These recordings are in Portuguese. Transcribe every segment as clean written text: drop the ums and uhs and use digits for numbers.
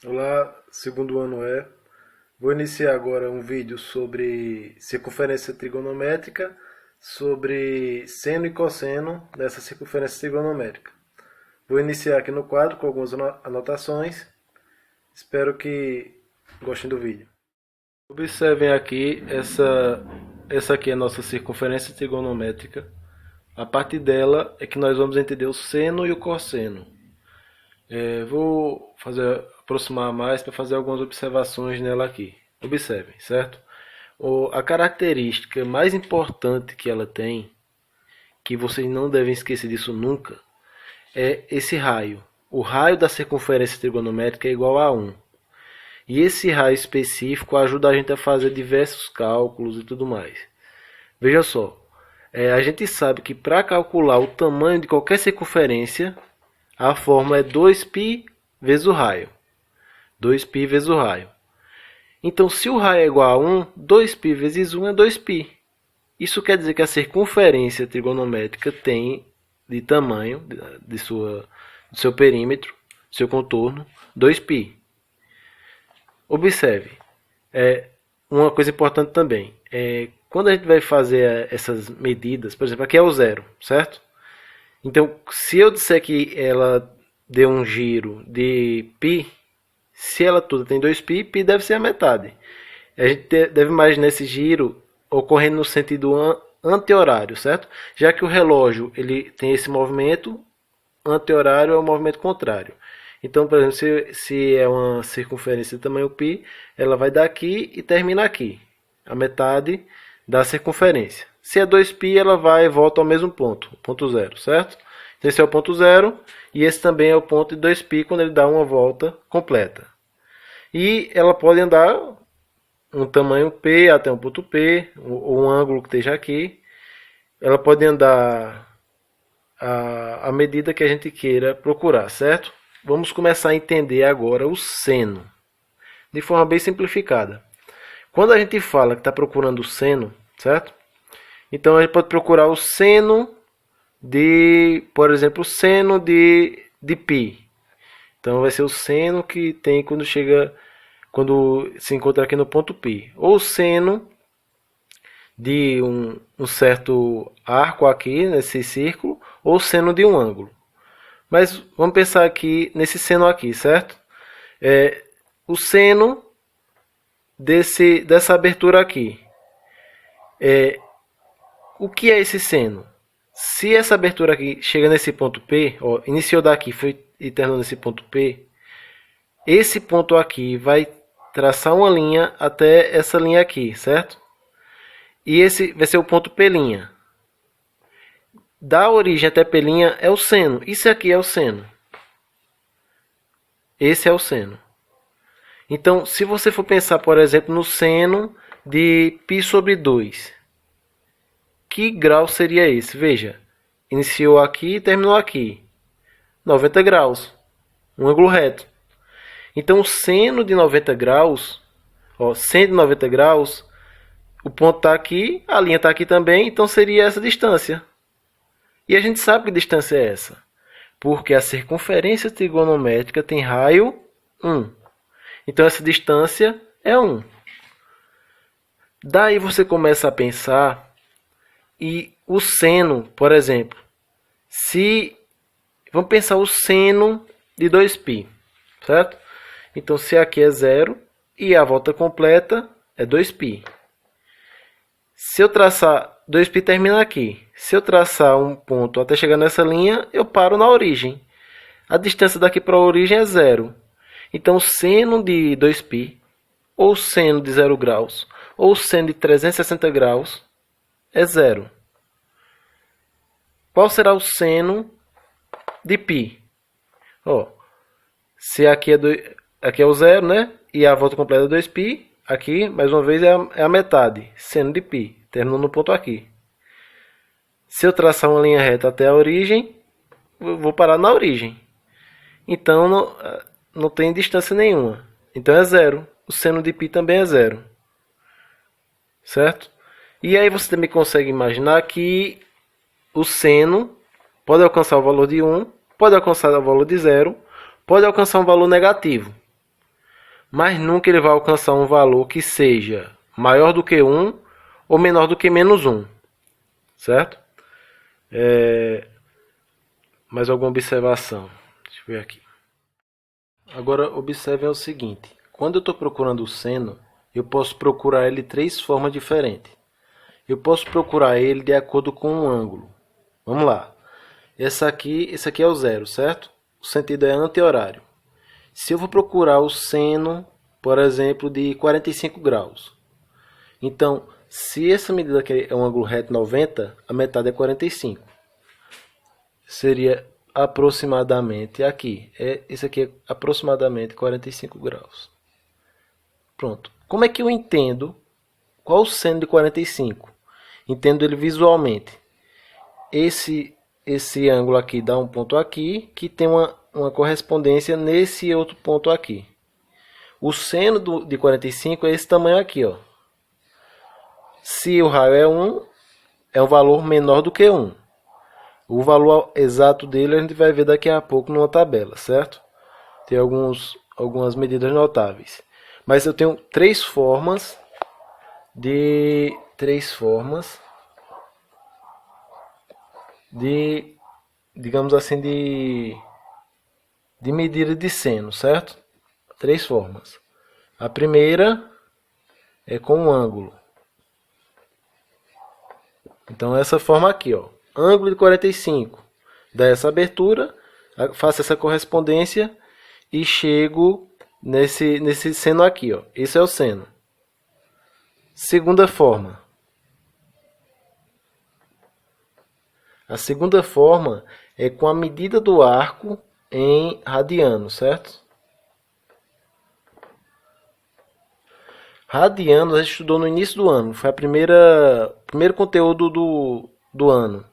Olá, segundo ano é. Vou iniciar agora um vídeo sobre circunferência trigonométrica, sobre seno e cosseno dessa circunferência trigonométrica. Vou iniciar aqui no quadro com algumas anotações. Espero que gostem do vídeo. Observem aqui essa aqui é a nossa circunferência trigonométrica. A partir dela é que nós vamos entender o seno e o cosseno. Vou aproximar mais para fazer algumas observações nela aqui. Observem, certo? A característica mais importante que ela tem, que vocês não devem esquecer disso nunca, é esse raio. O raio da circunferência trigonométrica é igual a 1. E esse raio específico ajuda a gente a fazer diversos cálculos e tudo mais. Veja só, a gente sabe que para calcular o tamanho de qualquer circunferência, a fórmula é 2π vezes o raio. 2π vezes o raio. Então, se o raio é igual a 1, 2π vezes 1 é 2π. Isso quer dizer que a circunferência trigonométrica tem de tamanho do seu perímetro, seu contorno, 2π. Observe, uma coisa importante também, quando a gente vai fazer essas medidas, por exemplo, aqui é o zero, certo? Então, se eu disser que ela deu um giro de π, se ela toda tem 2π, π deve ser a metade. A gente deve imaginar esse giro ocorrendo no sentido anti-horário, certo? Já que o relógio ele tem esse movimento, anti-horário é o movimento contrário. Então, por exemplo, se é uma circunferência de tamanho π, ela vai daqui e termina aqui, a metade da circunferência. Se é 2π, ela vai e volta ao mesmo ponto, ponto zero, certo? Então, esse é o ponto zero e esse também é o ponto de 2π quando ele dá uma volta completa. E ela pode andar um tamanho P até um ponto P, ou um ângulo que esteja aqui. Ela pode andar a medida que a gente queira procurar, certo? Vamos começar a entender agora o seno, de forma bem simplificada. Quando a gente fala que está procurando o seno, certo? Então a gente pode procurar o seno de, por exemplo, o seno de π. Então vai ser o seno que tem quando se encontra aqui no ponto π. Ou o seno de um certo arco aqui, nesse círculo, ou o seno de um ângulo. Mas vamos pensar aqui nesse seno aqui, certo? O seno dessa abertura aqui. O que é esse seno? Se essa abertura aqui chega nesse ponto P, ó, iniciou daqui e terminou nesse ponto P, esse ponto aqui vai traçar uma linha até essa linha aqui, certo? E esse vai ser o ponto P'. Da origem até P' é o seno. Isso aqui é o seno. Esse é o seno. Então, se você for pensar, por exemplo, no seno de π sobre 2, que grau seria esse? Veja, iniciou aqui e terminou aqui. 90 graus. Um ângulo reto. Então, o seno de 90 graus, ó, 190 graus, o ponto está aqui, a linha está aqui também, então seria essa distância. E a gente sabe que distância é essa, porque a circunferência trigonométrica tem raio 1. Então, essa distância é 1. Daí você começa a pensar, e o seno, por exemplo, vamos pensar o seno de 2π, certo? Então, se aqui é 0 e a volta completa é 2π. Se eu traçar, 2π termina aqui. Se eu traçar um ponto até chegar nessa linha, eu paro na origem. A distância daqui para a origem é 0. Então, o seno de 2π, ou seno de 0 graus, ou seno de 360 graus, é 0. Qual será o seno de π? Ó, se aqui é o 0, né? E a volta completa é 2π, aqui, mais uma vez, é a metade. Seno de π, terminou no ponto aqui. Se eu traçar uma linha reta até a origem, eu vou parar na origem. Então, não tem distância nenhuma. Então, é 0. O seno de π também é 0. Certo? E aí você também consegue imaginar que o seno pode alcançar o valor de 1, pode alcançar o valor de 0, pode alcançar um valor negativo. mas nunca ele vai alcançar um valor que seja maior do que 1 ou menor do que menos 1, certo? Mais alguma observação? Deixa eu ver aqui. Agora observe o seguinte, quando eu estou procurando o seno, eu posso procurar ele de 3 formas diferentes. Eu posso procurar ele de acordo com um ângulo. Vamos lá. Esse aqui é o zero, certo? O sentido é anti-horário. Se eu vou procurar o seno, por exemplo, de 45 graus. Então, se essa medida aqui é um ângulo reto 90, a metade é 45. Seria aproximadamente aqui. Esse aqui é aproximadamente 45 graus. Pronto. Como é que eu entendo qual o seno de 45? Entendo ele visualmente. Esse ângulo aqui dá um ponto aqui, que tem uma correspondência nesse outro ponto aqui. O seno de 45 é esse tamanho aqui, ó. Se o raio é 1, é um valor menor do que 1. O valor exato dele a gente vai ver daqui a pouco numa tabela, certo? Tem algumas medidas notáveis. Mas eu tenho três formas de digamos assim, de medida de seno, certo? 3 formas. A primeira é com um ângulo. Então essa forma aqui, ó, ângulo de 45. Dá essa abertura, faço essa correspondência e chego nesse seno aqui, ó. Esse é o seno. Segunda forma. A segunda forma é com a medida do arco em radiano, certo? Radiano a gente estudou no início do ano, foi o primeiro conteúdo do ano.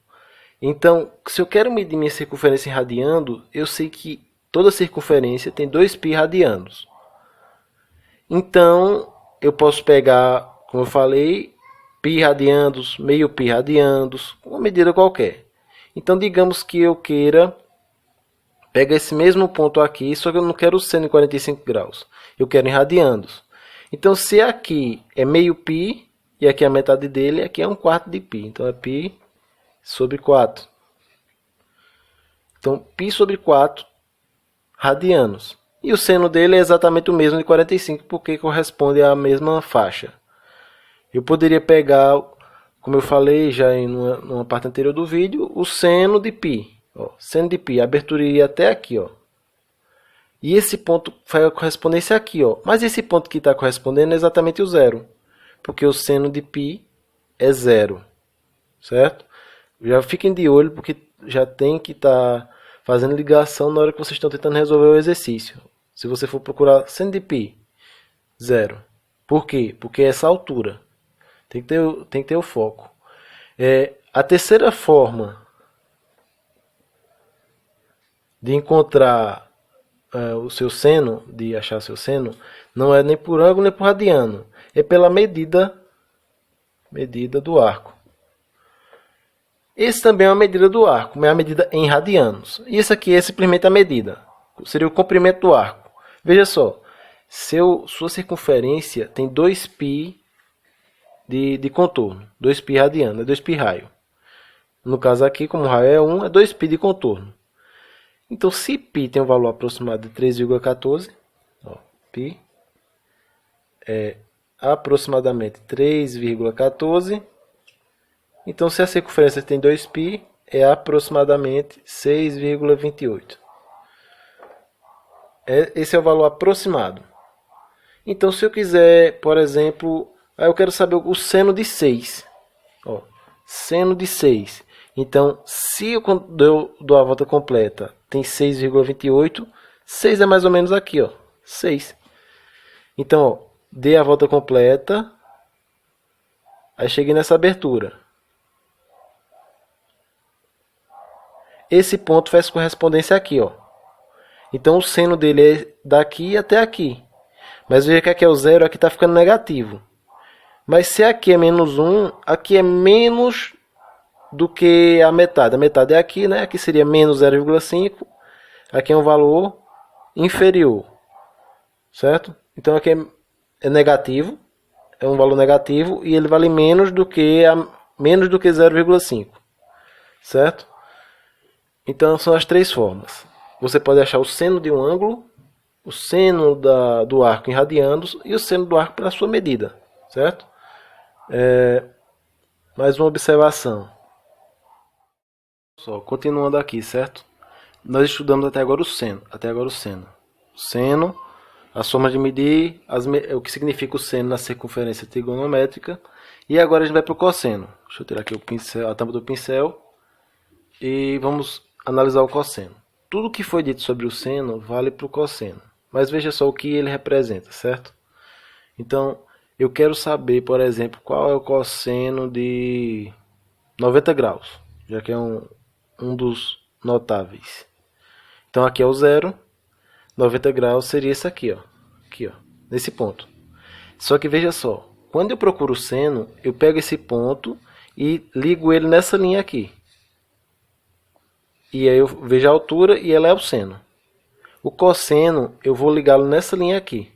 Então, se eu quero medir minha circunferência em radiano, eu sei que toda circunferência tem 2π radianos. Então, eu posso pegar, como eu falei, π radianos, meio π radianos, uma medida qualquer. Então, digamos que eu queira pegar esse mesmo ponto aqui, só que eu não quero o seno em 45 graus. Eu quero em radianos. Então, se aqui é meio π, e aqui é a metade dele, aqui é 1/4 de π. Então, é π sobre 4. Então, π sobre 4 radianos. E o seno dele é exatamente o mesmo de 45, porque corresponde à mesma faixa. Eu poderia pegar, como eu falei já em numa parte anterior do vídeo, o seno de π. Ó, seno de π, a abertura iria até aqui, ó. E esse ponto faz a correspondência aqui, ó. Mas esse ponto que está correspondendo é exatamente o zero, porque o seno de π é zero, certo? Já fiquem de olho, porque já tem que estar fazendo ligação na hora que vocês estão tentando resolver o exercício. Se você for procurar seno de π, zero. Por quê? Porque é essa altura. Tem que ter o foco. A terceira forma de encontrar o seu seno, de achar o seu seno, não é nem por ângulo nem por radiano. É pela medida do arco. Esse também é uma medida do arco, mas é a medida em radianos. E isso aqui é simplesmente a medida. Seria o comprimento do arco. Veja só, sua circunferência tem 2π de contorno. 2π radiano, é 2π raio. No caso aqui, como o raio é 1, é 2π de contorno. Então, se π tem um valor aproximado de 3,14, π é aproximadamente 3,14. Então, se a circunferência tem 2π, é aproximadamente 6,28. Esse é o valor aproximado. Então, se eu quiser, por exemplo, eu quero saber o seno de 6. Ó, seno de 6. Então, se eu dou a volta completa, tem 6,28. 6 é mais ou menos aqui, ó, 6. Então, ó, dei a volta completa. Aí cheguei nessa abertura. Esse ponto faz correspondência aqui, ó. Então, o seno dele é daqui até aqui. Mas veja que aqui é o zero, aqui está ficando negativo. Mas se aqui é menos 1, aqui é menos do que a metade. A metade é aqui, né? Aqui seria menos 0,5. Aqui é um valor inferior. Certo? Então aqui é negativo, é um valor negativo e ele vale menos do que 0,5, certo? Então são as três formas. Você pode achar o seno de um ângulo, o seno do arco em radianos e o seno do arco pela sua medida, certo? Mais uma observação. Só continuando aqui, certo? Nós estudamos até agora o seno, O seno, as formas de medir, o que significa o seno na circunferência trigonométrica. E agora a gente vai para o cosseno. Deixa eu tirar aqui o pincel, a tampa do pincel e vamos analisar o cosseno. Tudo que foi dito sobre o seno vale para o cosseno. Mas veja só o que ele representa, certo? Então, eu quero saber, por exemplo, qual é o cosseno de 90 graus, já que é um dos notáveis. Então, aqui é o zero, 90 graus seria esse aqui, nesse ponto. Só que veja só, quando eu procuro o seno, eu pego esse ponto e ligo ele nessa linha aqui. E aí eu vejo a altura e ela é o seno. O cosseno, eu vou ligá-lo nessa linha aqui.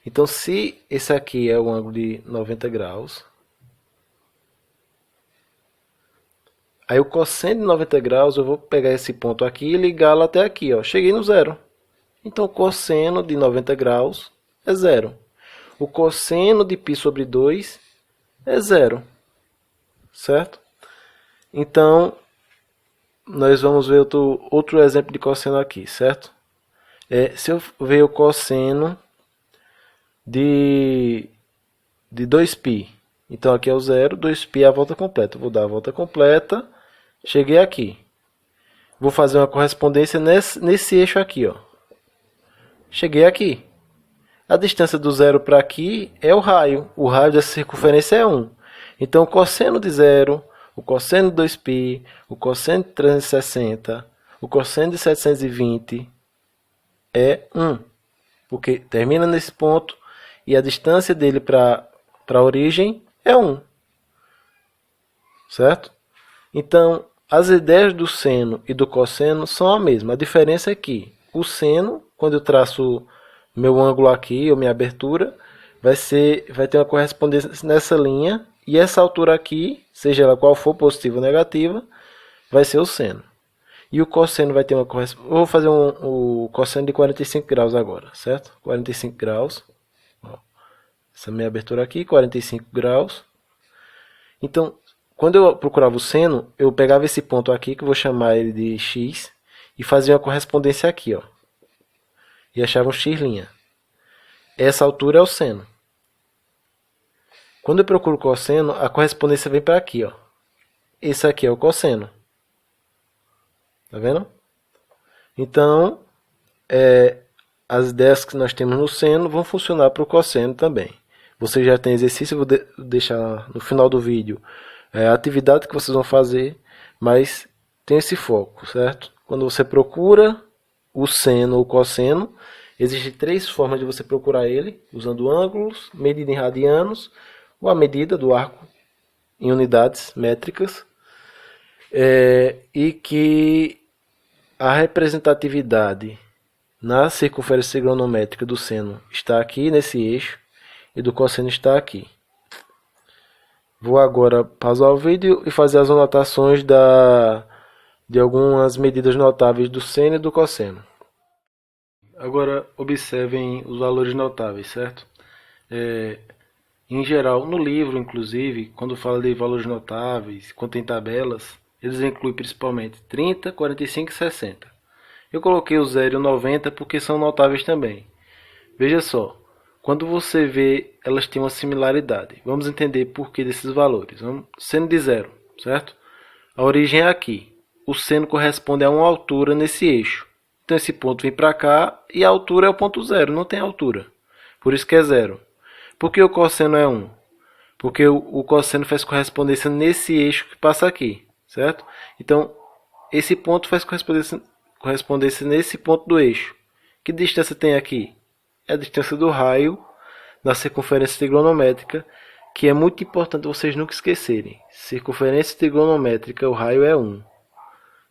Então, se esse aqui é o ângulo de 90 graus, aí o cosseno de 90 graus, eu vou pegar esse ponto aqui e ligá-lo até aqui, ó. Cheguei no zero. Então, o cosseno de 90 graus é zero. O cosseno de π sobre 2 é zero. Certo? Então, nós vamos ver outro exemplo de cosseno aqui, certo? Se eu ver o cosseno de 2π, então aqui é o zero, 2π é a volta completa. Vou dar a volta completa, cheguei aqui. Vou fazer uma correspondência nesse eixo aqui, ó. Cheguei aqui. A distância do zero para aqui é o raio. O raio dessa circunferência é 1. Então, o cosseno de zero, o cosseno de 2π, o cosseno de 360, o cosseno de 720 é 1. Porque termina nesse ponto e a distância dele para a origem é 1. Certo? Então, as ideias do seno e do cosseno são a mesma. A diferença é que o seno, quando eu traço meu ângulo aqui, ou minha abertura, vai ter uma correspondência nessa linha, e essa altura aqui, seja ela qual for, positiva ou negativa, vai ser o seno. E o cosseno vai ter uma correspondência. Vou fazer o cosseno de 45 graus agora, certo? 45 graus. Ó, essa minha abertura aqui, 45 graus. Então, quando eu procurava o seno, eu pegava esse ponto aqui, que eu vou chamar ele de x, e fazia uma correspondência aqui, ó. E achava um x'. Essa altura é o seno. Quando eu procuro o cosseno, a correspondência vem para aqui, ó. Esse aqui é o cosseno. Tá vendo? Então, as ideias que nós temos no seno vão funcionar para o cosseno também. Você já tem exercício, eu vou deixar no final do vídeo a atividade que vocês vão fazer, mas tem esse foco, certo? Quando você procura o seno ou cosseno, existem três formas de você procurar ele, usando ângulos, medida em radianos, ou a medida do arco em unidades métricas, e que a representatividade na circunferência trigonométrica do seno está aqui nesse eixo e do cosseno está aqui. Vou agora pausar o vídeo e fazer as anotações de algumas medidas notáveis do seno e do cosseno. Agora observem os valores notáveis, certo? Em geral, no livro, inclusive, quando fala de valores notáveis, quando tem tabelas, eles incluem principalmente 30, 45 e 60. Eu coloquei o 0 e o 90 porque são notáveis também. Veja só, quando você vê, elas têm uma similaridade. Vamos entender por que desses valores. Seno de 0, certo? A origem é aqui. O seno corresponde a uma altura nesse eixo. Então esse ponto vem para cá e a altura é o ponto 0, não tem altura. Por isso que é 0. Por que o cosseno é 1? Porque o cosseno faz correspondência nesse eixo que passa aqui, certo? Então, esse ponto faz correspondência nesse ponto do eixo. Que distância tem aqui? É a distância do raio na circunferência trigonométrica, que é muito importante vocês nunca esquecerem. Circunferência trigonométrica, o raio é 1,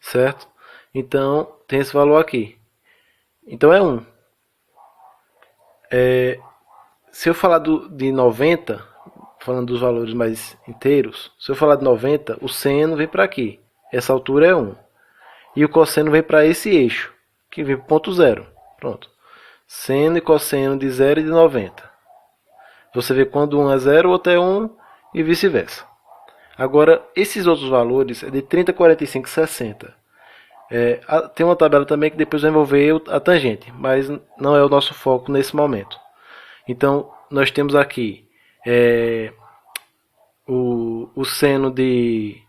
certo? Então, tem esse valor aqui. Então, é 1. Se eu falar de 90, falando dos valores mais inteiros, se eu falar de 90, o seno vem para aqui. Essa altura é 1. E o cosseno vem para esse eixo, que vem para o ponto 0. Pronto. Seno e cosseno de 0 e de 90. Você vê quando um é 0, o outro é 1 e vice-versa. Agora, esses outros valores é de 30, 45 e 60. Tem uma tabela também que depois vai envolver a tangente, mas não é o nosso foco nesse momento. Então, nós temos aqui o seno de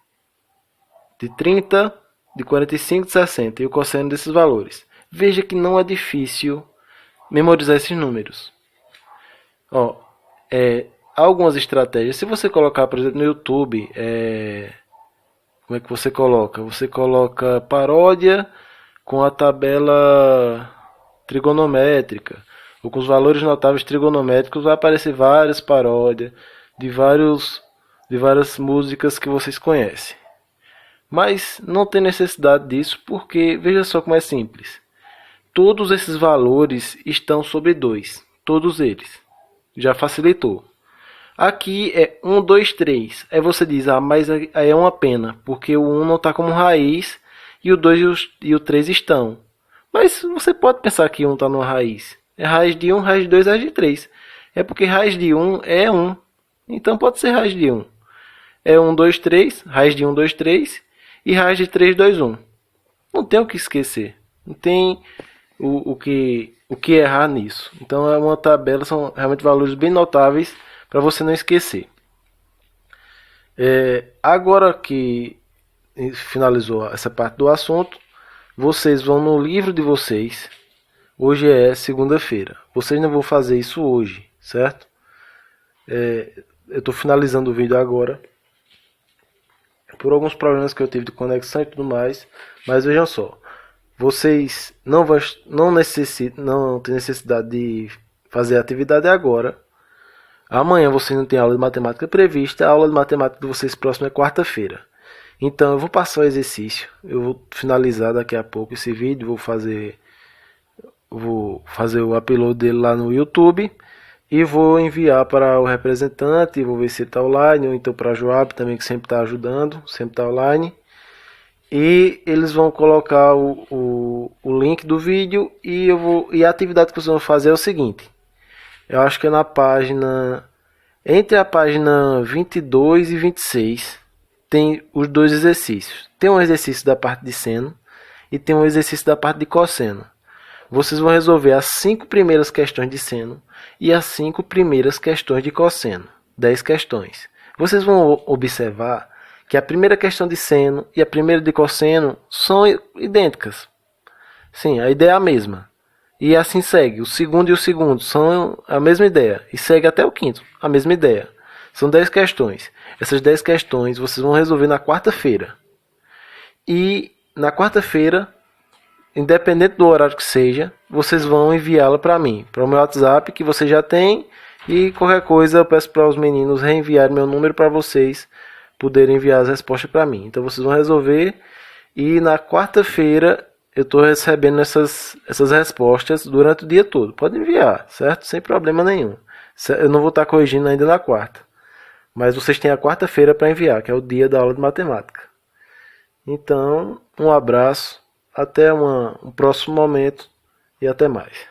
30, de 45 e de 60 e o cosseno desses valores. Veja que não é difícil memorizar esses números. Há algumas estratégias. Se você colocar, por exemplo, no YouTube, como é que você coloca? Você coloca paródia com a tabela trigonométrica, ou com os valores notáveis trigonométricos, vai aparecer várias paródias de várias músicas que vocês conhecem. Mas não tem necessidade disso, porque veja só como é simples. Todos esses valores estão sobre 2, todos eles. Já facilitou. Aqui é 1, 2, 3. Aí você diz, mas aí é uma pena, porque o 1 não está como raiz e o 2 e o 3 estão. Mas você pode pensar que 1 está numa raiz. É raiz de 1, raiz de 2, raiz de 3. É porque raiz de 1 é 1. Então pode ser raiz de 1. É 1, 2, 3, raiz de 1, 2, 3 e raiz de 3, 2, 1. Não tem o que esquecer. Não tem o que errar nisso. Então é uma tabela, são realmente valores bem notáveis para você não esquecer. Agora que finalizou essa parte do assunto, vocês vão no livro de vocês. Hoje é segunda-feira. Vocês não vão fazer isso hoje, certo? Eu estou finalizando o vídeo agora, por alguns problemas que eu tive de conexão e tudo mais. Mas vejam só, vocês não têm necessidade de fazer a atividade agora. Amanhã vocês não têm aula de matemática prevista. A aula de matemática de vocês próxima é quarta-feira. Então eu vou passar o exercício. Eu vou finalizar daqui a pouco esse vídeo. Vou fazer o upload dele lá no YouTube. E vou enviar para o representante. Vou ver se ele está online. Ou então para a Joab também, que sempre está ajudando. Sempre está online. E eles vão colocar o link do vídeo. E a atividade que vocês vão fazer é o seguinte. Eu acho que é na página... Entre a página 22 e 26 tem os dois exercícios. Tem um exercício da parte de seno e tem um exercício da parte de cosseno. Vocês vão resolver as 5 primeiras questões de seno e as 5 primeiras questões de cosseno. 10 questões. Vocês vão observar que a primeira questão de seno e a primeira de cosseno são idênticas. Sim, a ideia é a mesma. E assim segue. O segundo e o segundo são a mesma ideia. E segue até o quinto, a mesma ideia. São 10 questões. Essas 10 questões vocês vão resolver na quarta-feira. E na quarta-feira, independente do horário que seja, vocês vão enviá-la para mim, para o meu WhatsApp, que você já tem. E qualquer coisa eu peço para os meninos reenviarem meu número para vocês poderem enviar as respostas para mim. Então vocês vão resolver. E na quarta-feira eu estou recebendo essas respostas durante o dia todo. Pode enviar, certo? Sem problema nenhum. Eu não vou estar corrigindo ainda na quarta. Mas vocês têm a quarta-feira para enviar, que é o dia da aula de matemática. Então, um abraço. Até um próximo momento. E até mais.